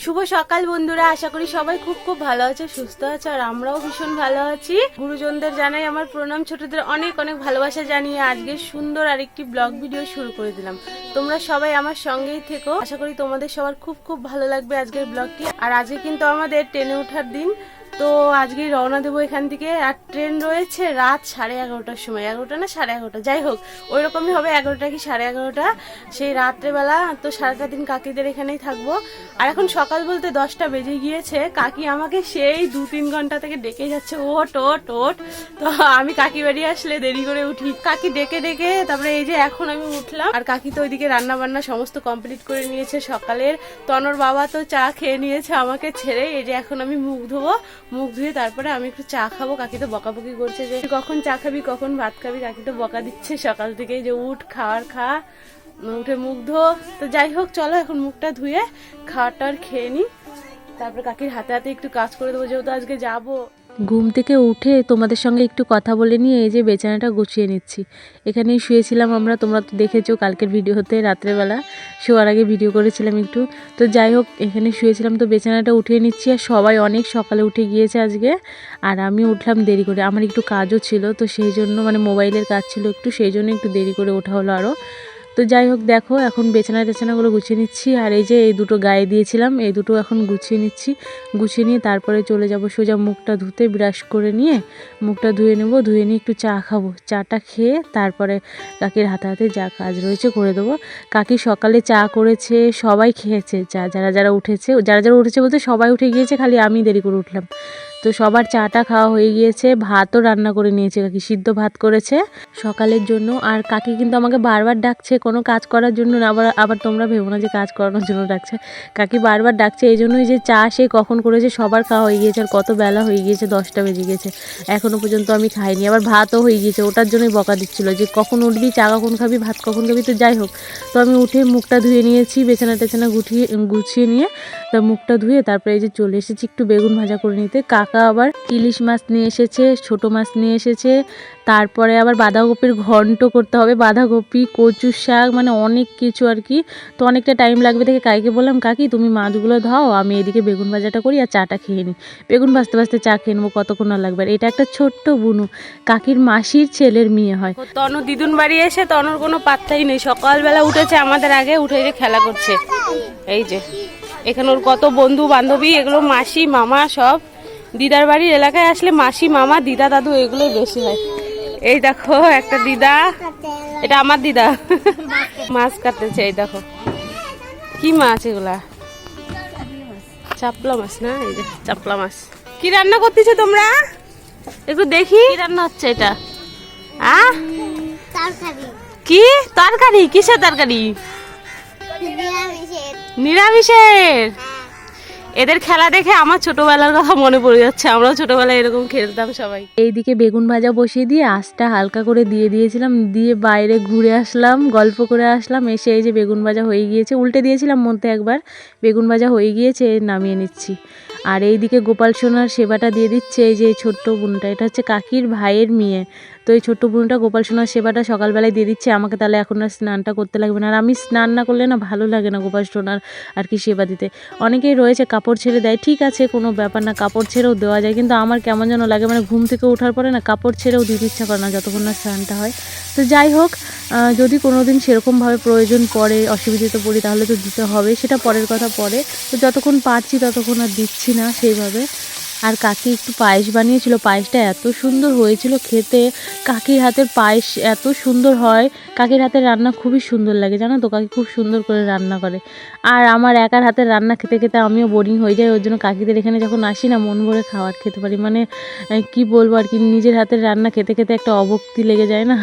শুভ সকাল বন্ধুরা, আশা করি সবাই খুব খুব ভালো আছে, সুস্থ আছে। আর আমরাও ভীষণ ভালো আছি। গুরুজনদের জানাই আমার প্রণাম, ছোটদের অনেক অনেক ভালোবাসা জানিয়ে আজকে সুন্দর আরেকটি ব্লগ ভিডিও শুরু করে দিলাম। তোমরা সবাই আমার সঙ্গেই থেকো, আশা করি তোমাদের সবার খুব খুব ভালো লাগবে আজকের ব্লগটি। আর আজকে কিন্তু আমাদের ট্রেনে ওঠার দিন, তো আজকে রওনা দেবো এখান থেকে। আর ট্রেন রয়েছে রাত 11:30টার সময়, 11টা না 11:30, যাই হোক ওই রকমই হবে, 11টা কি 11:30। সেই রাত্রেবেলা তো সারাটা দিন কাকিদের এখানেই থাকবো। আর এখন সকাল বলতে 10টা বেজে গিয়েছে। কাকি আমাকে সেই 2-3 ঘন্টা থেকে ডেকে যাচ্ছে, ওট ওট ওট। তো আমি কাকি বাড়ি আসলে দেরি করে উঠি, কাকি ডেকে ডেকে তারপরে এই যে এখন আমি উঠলাম। আর কাকি তো ওইদিকে রান্না বান্না সমস্ত কমপ্লিট করে নিয়েছে সকালের। তনর বাবা তো চা খেয়ে নিয়েছে আমাকে ছেড়ে। এই যে এখন আমি মুখ ধোবো, মুখ ধুয়ে তারপরে আমি একটু চা খাবো। কাকি তো বকাবকি করছে যে কখন চা খাবি, কখন ভাত খাবি। কাকি তো বকা দিচ্ছে সকাল থেকে যে উঠ খাওয়ার খা, উঠে মুখ ধো। তো যাই হোক চলো এখন মুখটা ধুয়ে খাওয়াটার খেয়ে নিই, তারপরে কাকির হাতে হাতে একটু কাজ করে দেবো যেহেতু আজকে যাবো। ঘুম থেকে উঠে তোমাদের সঙ্গে একটু কথা বলে নিয়ে এই যে বিছানাটা গুছিয়ে নিচ্ছি। এখানেই শুয়েছিলাম আমরা, তোমরা তো দেখেছো কালকের ভিডিওতে, রাত্রেবেলা শোয়ার আগে ভিডিও করেছিলাম একটু। তো যাই হোক এখানে শুয়েছিলাম, তো বিছানাটা উঠিয়ে নিচ্ছি। আর সবাই অনেক সকালে উঠে গিয়েছে আজকে, আর আমি উঠলাম দেরি করে। আমার একটু কাজও ছিল, তো সেই জন্য মানে মোবাইলের কাজ ছিল একটু, সেই জন্য একটু দেরি করে ওঠা হলো আরও। তো যাই হোক দেখো এখন বিছানাগুলো গুছিয়ে নিচ্ছি। আর এই যে এই দুটো গায়ে দিয়েছিলাম, এই দুটো এখন গুছিয়ে নিচ্ছি। গুছিয়ে নিয়ে তারপরে চলে যাব সোজা মুখটা ধুতে, ব্রাশ করে নিয়ে মুখটা ধুয়ে নেব। ধুয়ে নিয়ে একটু চা খাবো, চাটা খেয়ে তারপরে কাকির হাতে হাতে যা কাজ রয়েছে করে দেবো। কাকি সকালে চা করেছে, সবাই খেয়েছে চা, যারা যারা উঠেছে বলতে সবাই উঠে গিয়েছে, খালি আমি দেরি করে উঠলাম। তো সবার চাটা খাওয়া হয়ে গিয়েছে, ভাতও রান্না করে নিয়েছে কাকি, সিদ্ধ ভাত করেছে সকালের জন্য। আর কাকি কিন্তু আমাকে বারবার ডাকছে কোনো কাজ করার জন্য না, আবার তোমরা ভেবো না যে কাজ করানোর জন্য ডাকছে। কাকি বারবার ডাকছে এই জন্যই যে চা সে কখন করেছে, সবার খাওয়া হয়ে গিয়েছে। আর কত বেলা হয়ে গিয়েছে, 10টা বেজে গেছে, এখনও পর্যন্ত আমি খাইনি। আবার ভাতও হয়ে গিয়েছে, ওটার জন্যই বকা দিচ্ছিলো যে কখন উঠবি, চা কখন খাবি, ভাত কখন খাবি। তো যাই হোক, তো আমি উঠে মুখটা ধুয়ে নিয়েছি, বিছানা টেছানা গুছিয়ে নিয়ে তা মুখটা ধুয়ে তারপরে এই যে চলে এসেছি একটু বেগুন ভাজা করে নিতে। কাকা আবার ইলিশ মাছ নিয়ে এসেছে, ছোট মাছ নিয়ে এসেছে। তারপরে আবার বাঁধাকপির ঘন্ট করতে হবে, বাঁধাকপি, কচু শাক, মানে অনেক কিছু আর কি। তো অনেকটা টাইম লাগবে দেখে কাকিকে বললাম কাকি তুমি মাছগুলো ধাও, আমি এদিকে বেগুন ভাজাটা করি আর চাটা খেয়ে নিই। বেগুন ভাজতে ভাজতে চা খেয়ে নেবো, কতক্ষণ আর লাগবে। আর এটা একটা ছোট্ট বুনু, কাকির মাসির ছেলের মেয়ে হয়। তনু দিদুন বাড়ি এসে তনুর কোনো পাত্তাই নেই, সকালবেলা উঠেছে আমাদের আগে, উঠে যে খেলা করছে। এই যে এখানে ওর কত বন্ধু বান্ধবী, এগুলো মাসি মামা সব। দিদার বাড়ির এলাকায় আসলে মাসি মামা দিদা দাদু এগুলোই বেশি হয়। এই দেখো একটা দিদা, এটা আমার দিদা মাছ কাটতেছে। এই দেখো কি মাছ এগুলা, চাপলা মাছ না? এই যে চাপলা মাছ। কি রান্না করতেছো তোমরা একটু দেখি, কি রান্না হচ্ছে এটা? কি তরকারি? কিসের তরকারি? নিরামিষের। এদের খেলা দেখে আমার ছোটবেলার কথা মনে পড়ে যাচ্ছে, আমরাও ছোটবেলায় এরকম খেলতাম সবাই। এইদিকে বেগুন ভাজা বসিয়ে দিয়ে আঁচটা হালকা করে দিয়ে দিয়েছিলাম, দিয়ে বাইরে ঘুরে আসলাম, গল্প করে আসলাম। এসে এই যে বেগুন ভাজা হয়ে গিয়েছে, উল্টে দিয়েছিলাম মধ্যে একবার, বেগুন ভাজা হয়ে গিয়েছে, নামিয়ে নিচ্ছি। আর এইদিকে গোপাল সোনার সেবাটা দিয়ে দিচ্ছে এই যে ছোট্ট বোনটা, এটা হচ্ছে কাকির ভাইয়ের মেয়ে। তো এই ছোট্ট বোনটা গোপাল সোনার সেবাটা সকালবেলায় দিয়ে দিচ্ছে আমাকে, তাহলে এখন আর স্নানটা করতে লাগবে না। আর আমি স্নান না করলে না ভালো লাগে না গোপাল সোনার আর কি সেবা দিতে। অনেকেই রয়েছে কাপড় ছেড়ে দেয়, ঠিক আছে কোনো ব্যাপার না, কাপড় ছেড়েও দেওয়া যায়, কিন্তু আমার কেমন যেন লাগে, মানে ঘুম থেকে ওঠার পরে না কাপড় ছেড়েও দিতে ইচ্ছা করে না যতক্ষণ না স্নানটা হয়। তো যাই হোক, যদি কোনো দিন সেরকমভাবে প্রয়োজন পড়ে, অসুবিধাতে পড়ি, তাহলে তো দিতে হবে, সেটা পরের কথা পরে। তো যতক্ষণ পারছি ততক্ষণ আর দিচ্ছি না সেইভাবে। আর কাকি একটু পায়েস বানিয়েছিল, পায়েসটা এত সুন্দর হয়েছিল খেতে। কাকির হাতের পায়েস এত সুন্দর হয়, কাকির হাতের রান্না খুবই সুন্দর লাগে জানো তো, কাকি খুব সুন্দর করে রান্না করে। আর আমার একার হাতের রান্না খেতে খেতে আমিও বোরিং হয়ে যাই, ওর জন্য কাকিদের এখানে যখন আসি না মন ভরে খাবার খেতে পারি, মানে কি বলবো আর কি, নিজের হাতের রান্না খেতে খেতে একটা অভক্তি লেগে যায় না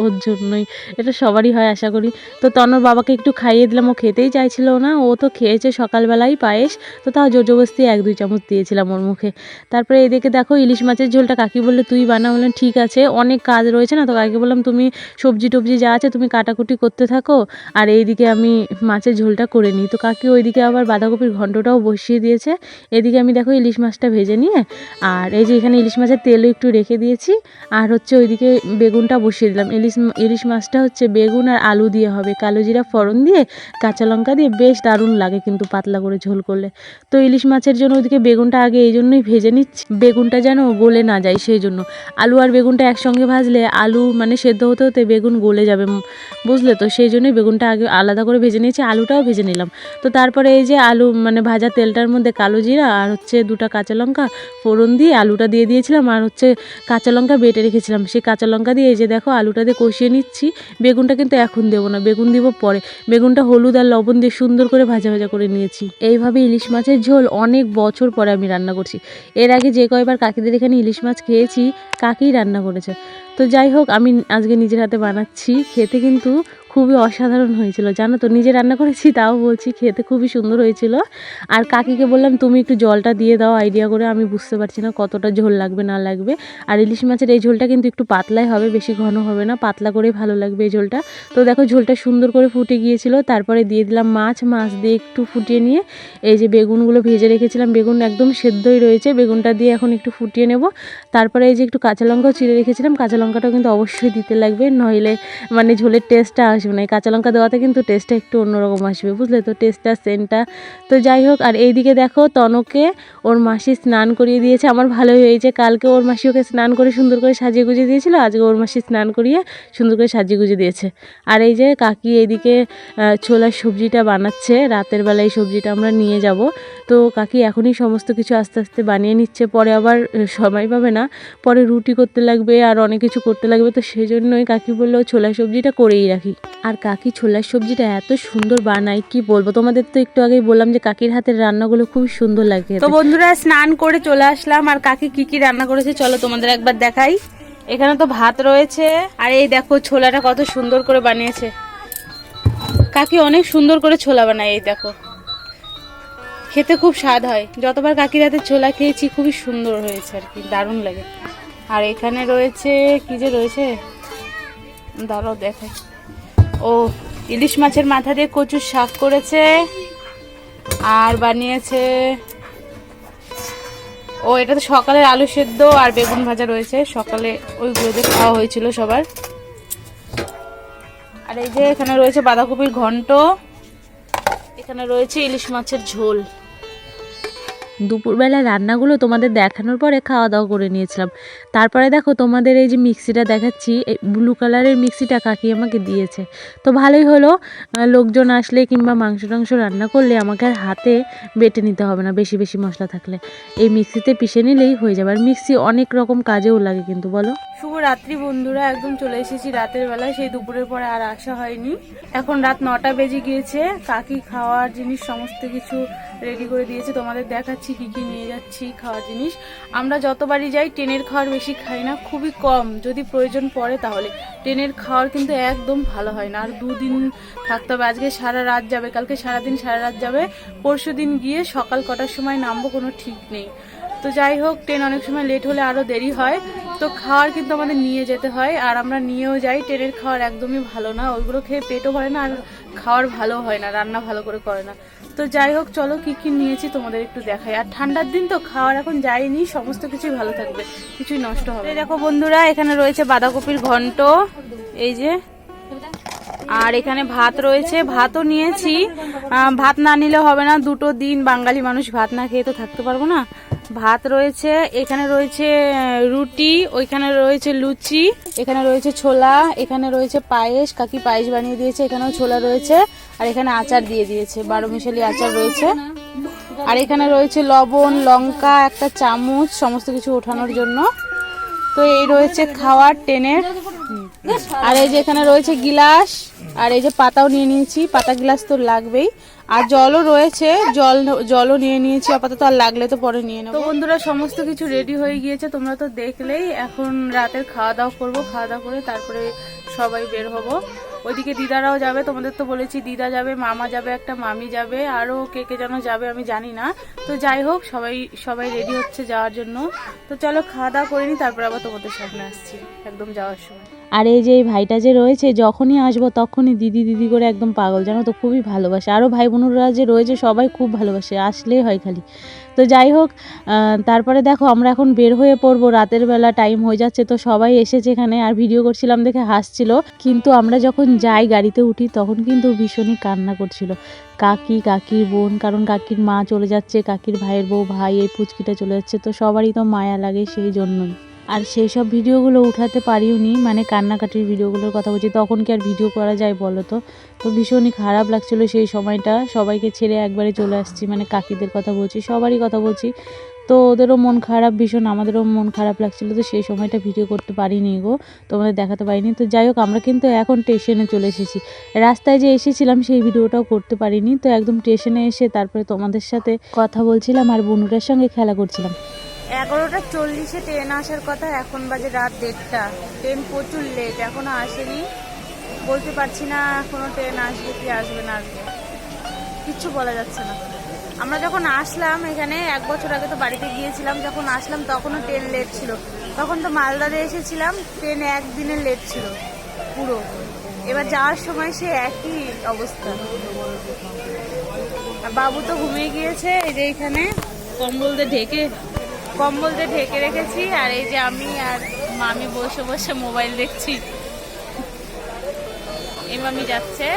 ওর জন্যই। এটা সবারই হয় আশা করি। তো তনুর বাবাকে একটু খাইয়ে দিলাম, ও খেতেই চাইছিল না, ও তো খেয়েছে সকালবেলায় পায়েস, তো তাও জোরজবস্তি 1-2 চামচ দিয়েছিলাম ওর মুখে। তারপরে এদিকে দেখো ইলিশ মাছের ঝোলটা কাকি বললে তুই বানা, বললেন ঠিক আছে, অনেক কাজ রয়েছে না, তো কাকি বললাম তুমি সবজি টবজি যা আছে তুমি কাটাকুটি করতে থাকো, আর এইদিকে আমি মাছের ঝোলটা করে নিই। তো কাকি ওইদিকে আবার বাঁধাকপির ঘন্টটাও বসিয়ে দিয়েছে। এদিকে আমি দেখো ইলিশ মাছটা ভেজে নিয়ে, আর এই যে এখানে ইলিশ মাছের তেলও একটু রেখে দিয়েছি, আর হচ্ছে ওইদিকে বেগুনটা বসিয়ে দিলাম। ইলিশ মাছটা হচ্ছে বেগুন আর আলু দিয়ে হবে, কালো জিরা ফোড়ন দিয়ে কাঁচা লঙ্কা দিয়ে বেশ দারুণ লাগে কিন্তু পাতলা করে ঝোল করলে। তো ইলিশ মাছের জন্য ওইদিকে বেগুনটা আগে এই জন্যই ভেজে নিচ্ছি, বেগুনটা যেন গলে না যায় সেই জন্য। আলু আর বেগুনটা একসঙ্গে ভাজলে আলু মানে সেদ্ধ হতে হতে বেগুন গলে যাবে, বুঝলে তো, সেই জন্যই বেগুনটা আগে আলাদা করে ভেজে নিয়েছি, আলুটাও ভেজে নিলাম। তো তারপরে এই যে আলু মানে ভাজা তেলটার মধ্যে কালো জিরা আর হচ্ছে 2টা কাঁচা লঙ্কা ফোড়ন দিয়ে আলুটা দিয়ে দিয়েছিলাম, আর হচ্ছে কাঁচা লঙ্কা বেটে রেখেছিলাম, সেই কাঁচা লঙ্কা দিয়ে এই যে দেখো আলুটা দিয়ে কষিয়ে নিচ্ছি। বেগুনটা কিন্তু এখন দেবো না, বেগুন দিব পরে। বেগুনটা হলুদ আর লবণ দিয়ে সুন্দর করে ভাজা ভাজা করে নিয়েছি। এইভাবে ইলিশ মাছের ঝোল অনেক বছর পরে আমি রান্না করছি। এর আগে যে কয়বার কাকিদের এখানে ইলিশ মাছ খেয়েছি কাকিই রান্না করেছে। তো যাই হোক, আমি আজকে নিজের হাতে বানাচ্ছি, খেতে কিন্তু খুবই অসাধারণ হয়েছিল, জানো তো, নিজে রান্না করেছি তাও বলছি খেতে খুবই সুন্দর হয়েছিল। আর কাকিকে বললাম তুমি একটু জলটা দিয়ে দাও আইডিয়া করে, আমি বুঝতে পারছি না কতটা ঝোল লাগবে না লাগবে। আর ইলিশ মাছের এই ঝোলটা কিন্তু একটু পাতলাই হবে, বেশি ঘন হবে না, পাতলা করেই ভালো লাগবে এই ঝোলটা। তো দেখো ঝোলটা সুন্দর করে ফুটে গিয়েছিল, তারপরে দিয়ে দিলাম মাছ দিয়ে একটু ফুটিয়ে নিয়ে এই যে বেগুনগুলো ভেজে রেখেছিলাম, বেগুন একদম সেদ্ধই রয়েছে, বেগুনটা দিয়ে এখন একটু ফুটিয়ে নেব। তারপরে এই যে একটু কাঁচা লঙ্কাও চিড়ে রেখেছিলাম, কাঁচা লঙ্কাটাও কিন্তু অবশ্যই দিতে লাগবে, নইলে মানে ঝোলের টেস্টটা আসবে না। এই কাঁচা লঙ্কা দেওয়াতে কিন্তু টেস্টটা একটু অন্যরকম আসবে, বুঝলে তো, টেস্টটা সেন্টটা। তো যাই হোক, আর এইদিকে দেখো তনকে ওর মাসি স্নান করিয়ে দিয়েছে, আমার ভালোই হয়েছে, কালকে ওর মাসি ওকে স্নান করে সুন্দর করে সাজিয়ে গুজিয়ে দিয়েছিল, আজকে ওর মাসি স্নান করিয়ে সুন্দর করে সাজিয়ে গুজিয়ে দিয়েছে। আর এই যে কাকি এইদিকে ছোলার সবজিটা বানাচ্ছে, রাতের বেলা এই সবজিটা আমরা নিয়ে যাব। তো কাকি এখনই সমস্ত কিছু আস্তে আস্তে বানিয়ে নিচ্ছে, পরে আবার সময় পাবে না, পরে রুটি করতে লাগবে আর অনেক কিছু করতে লাগবে, তো সেই জন্যই কাকি বললো ছোলার সবজিটা করেই রাখি। আর কাকি ছোলার সবজিটা এত সুন্দর বানায় কি বলবো, তোমাদের তো একটু আগেই বললাম যে কাকির হাতের রান্নাগুলো খুব সুন্দর লাগে। তো বন্ধুরা স্নান করে চলে আসলাম, আর কাকি কি কি রান্না করেছে চলো তোমাদের একবার দেখাই। এখানে তো ভাত রয়েছে, আর এই দেখো ছোলাটা কত সুন্দর করে বানিয়েছে কাকি, অনেক সুন্দর করে ছোলা বানায়, এই দেখো খেতে খুব স্বাদ হয়, যতবার কাকির হাতে ছোলা খেয়েছি খুবই সুন্দর হয়েছে আর কি, দারুণ লাগে। আর এখানে রয়েছে কি যে রয়েছে দাঁড়াও দেখাই, ও ইলিশ মাছের মাথা দিয়ে কচুর শাক করেছে, আর বানিয়েছে ও এটা তো সকালের আলু সেদ্ধ আর বেগুন ভাজা রয়েছে, সকালে ওইগুলো দিয়ে খাওয়া হয়েছিল সবার। আর এই যে এখানে রয়েছে বাঁধাকপির ঘন্ট, এখানে রয়েছে ইলিশ মাছের ঝোল। দুপুরবেলা রান্নাগুলো তোমাদের দেখানোর পরে খাওয়া দাওয়া করে নিয়েছিলাম। তারপরে দেখো তোমাদের এই যে মিক্সিটা দেখাচ্ছি, এই ব্লু কালারের মিক্সিটা কাকি আমাকে দিয়েছে, তো ভালোই হলো, লোকজন আসলে কিংবা মাংস টাংস রান্না করলে আমাকে আর হাতে বেটে নিতে হবে না, বেশি বেশি মশলা থাকলে এই মিক্সিতে পিষে নিলেই হয়ে যাবে। আর মিক্সি অনেক রকম কাজেও লাগে কিন্তু, বলো। শুভ রাত্রি বন্ধুরা, একদম চলে এসেছি রাতের বেলায়, সেই দুপুরের পরে আর আসা হয়নি, এখন রাত 9টা বেজে গিয়েছে। কাকি খাওয়ার জিনিস সমস্ত কিছু রেডি করে দিয়েছে, তোমাদের দেখাচ্ছি কি কি নিয়ে যাচ্ছি খাওয়ার জিনিস। আমরা যতবারই যাই ট্রেনের খাওয়ার বেশি খাই না, খুবই কম, যদি প্রয়োজন পড়ে তাহলে। ট্রেনের খাওয়ার কিন্তু একদম ভালো হয় না, আর 2 দিন থাকতে হবে, আজকে সারা রাত যাবে, কালকে সারাদিন সারা রাত যাবে, পরশু দিন গিয়ে সকাল কটার সময় নামবো কোনো ঠিক নেই। তো যাই হোক, ট্রেন অনেক সময় লেট হলে আরও দেরি হয়, তো খাওয়ার কিন্তু আমাদের নিয়ে যেতে হয়, আর আমরা নিয়েও যাই। ট্রেনের খাওয়ার একদমই ভালো না, ওইগুলো খেয়ে পেটও ভরে না, আর খাওয়ার ভালো হয় না, রান্না ভালো করে করে না। তো যাই হোক, চলো কি কি নিয়েছি তোমাদের একটু দেখাই। আর ঠান্ডার দিন তো খাওয়ার এখন যায়নি, সমস্ত কিছুই ভালো থাকবে, কিছুই নষ্ট হবে। এই দেখো বন্ধুরা, এখানে রয়েছে বাঁধাকপির ঘন্ট, এই যে, আর এখানে ভাত রয়েছে, ভাতও নিয়েছি, ভাত না নিলে হবে না, 2 দিন বাঙালি মানুষ ভাত না খেয়ে তো থাকতে পারবো না। ভাত রয়েছে, এখানে রয়েছে রুটি, ওইখানে রয়েছে লুচি, এখানে রয়েছে ছোলা, এখানে রয়েছে পায়েস, কাকি পায়েস বানিয়ে দিয়েছে, এখানেও ছোলা রয়েছে, আর এখানে আচার দিয়ে দিয়েছে, 12 মিশালি আচার রয়েছে, আর এখানে রয়েছে লবণ লঙ্কা, একটা চামচ সমস্ত কিছু ওঠানোর জন্য। তো এই রয়েছে খাওয়ার ট্রেনের। আর এই যে এখানে রয়েছে গিলাস, আর এই যে পাতাও নিয়ে নিয়েছি, পাতা গ্লাস তো লাগবেই, আর জলও রয়েছে, জলও নিয়ে নিয়েছি আপাতত, আর লাগলে তো পরে নিয়ে নেবো। তো বন্ধুরা সমস্ত কিছু রেডি হয়ে গিয়েছে, তোমরা তো দেখলেই। এখন রাতের খাওয়া দাওয়া করবো, খাওয়া দাওয়া করে তারপরে সবাই বের হবো। ওইদিকে দিদারাও যাবে, তোমাদের তো বলেছি দিদা যাবে, মামা যাবে, একটা মামি যাবে, আরও কে কে যেন যাবে আমি জানি না। তো যাই হোক সবাই রেডি হচ্ছে যাওয়ার জন্য। তো চলো খাওয়া দাওয়া করে নি, তারপর আবার তোমাদের সামনে আসছি একদম যাওয়ার সময়। আর এই যে এই ভাইটা যে রয়েছে, যখনই আসবো তখনই দিদি দিদি করে একদম পাগল, জানো তো, খুবই ভালোবাসে। আরও ভাই বোনরা যে রয়েছে সবাই খুব ভালোবাসে, আসলেই হয় খালি। তো যাই হোক, তারপরে দেখো আমরা এখন বের হয়ে পড়বো, রাতের বেলা টাইম হয়ে যাচ্ছে। তো সবাই এসেছে এখানে, আর ভিডিও করছিলাম দেখে হাসছিল। কিন্তু আমরা যখন যাই গাড়িতে উঠি তখন কিন্তু ভীষণই কান্না করছিল কাকির বোন, কারণ কাকির মা চলে যাচ্ছে, কাকির ভাইয়ের বউ ভাই, এই পুচকিটা চলে যাচ্ছে। তো সবারই তো মায়া লাগে সেই জন্যই। আর সেই সব ভিডিওগুলো উঠাতে পারিও নি, মানে কান্নাকাটির ভিডিওগুলোর কথা বলছি, তখন কি আর ভিডিও করা যায় বলো তো। তো ভীষণই খারাপ লাগছিলো সেই সময়টা, সবাইকে ছেড়ে একবারে চলে আসছি, মানে কাকিদের কথা বলছি, সবারই কথা বলছি। তো ওদেরও মন খারাপ ভীষণ, আমাদেরও মন খারাপ লাগছিলো। তো সেই সময়টা ভিডিও করতে পারিনি গো, তোমাদের দেখাতে পারিনি। তো যাই হোক, আমরা কিন্তু এখন স্টেশনে চলে এসেছি। রাস্তায় যে এসেছিলাম সেই ভিডিওটাও করতে পারিনি। তো একদম স্টেশনে এসে তারপরে তোমাদের সাথে কথা বলছিলাম আর বনুটার সঙ্গে খেলা করছিলাম। 11:40 ট্রেন আসার কথা, এখন বাজে রাত 1:30। ট্রেন প্রচুর লেট, এখনো আসেনি। বলতে পারছি না এখনো ট্রেন আসবে কি আসবে না আসবে, কিচ্ছু বলা যাচ্ছে না। আমরা যখন আসলাম এখানে 1 বছর আগে, তো বাড়িতে গিয়েছিলাম, যখন আসলাম তখনও ট্রেন লেট ছিল। তখন তো মালদাতে এসেছিলাম, ট্রেন একদিনের লেট ছিল পুরো। এবার যাওয়ার সময় সে একই অবস্থা। আর বাবু তো ঘুমিয়ে গিয়েছে, এই যে এখানে কম্বল দিয়ে ঢেকে রেখেছি। আর এই যে আমি আর মামি বসে বসে মোবাইল দেখছি। এই মামি যাচ্ছে,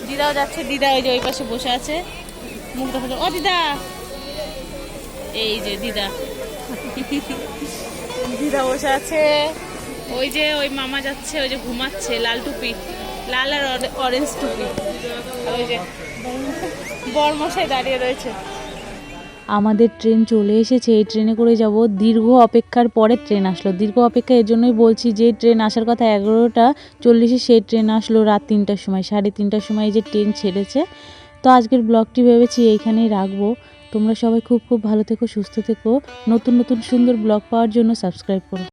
দিদাও যাচ্ছে, দিদা ওই যে ওই পাশে বসে আছে, মুখ দেখা। ও দিদা, এই যে দিদা দিদা বসে আছে। ওই যে ওই মামা যাচ্ছে, ওই যে ঘুমাচ্ছে, লাল টুপি, লাল আর অরেঞ্জ টুপি। ওই যে বরমশাই দাঁড়িয়ে রয়েছে। আমাদের ট্রেন চলে এসেছে, এই ট্রেনে করে যাব। দীর্ঘ অপেক্ষার পরে ট্রেন আসলো। দীর্ঘ অপেক্ষা এর জন্যই বলছি, যে ট্রেন আসার কথা 11:40, সেই ট্রেন আসলো রাত 3টার সময়, 3:30টার সময় যে ট্রেন ছেড়েছে। তো আজকের ব্লগটি ভেবেছি এইখানেই রাখবো। তোমরা সবাই খুব খুব ভালো থেকো, সুস্থ থেকো। নতুন নতুন সুন্দর ব্লগ পাওয়ার জন্য সাবস্ক্রাইব করো।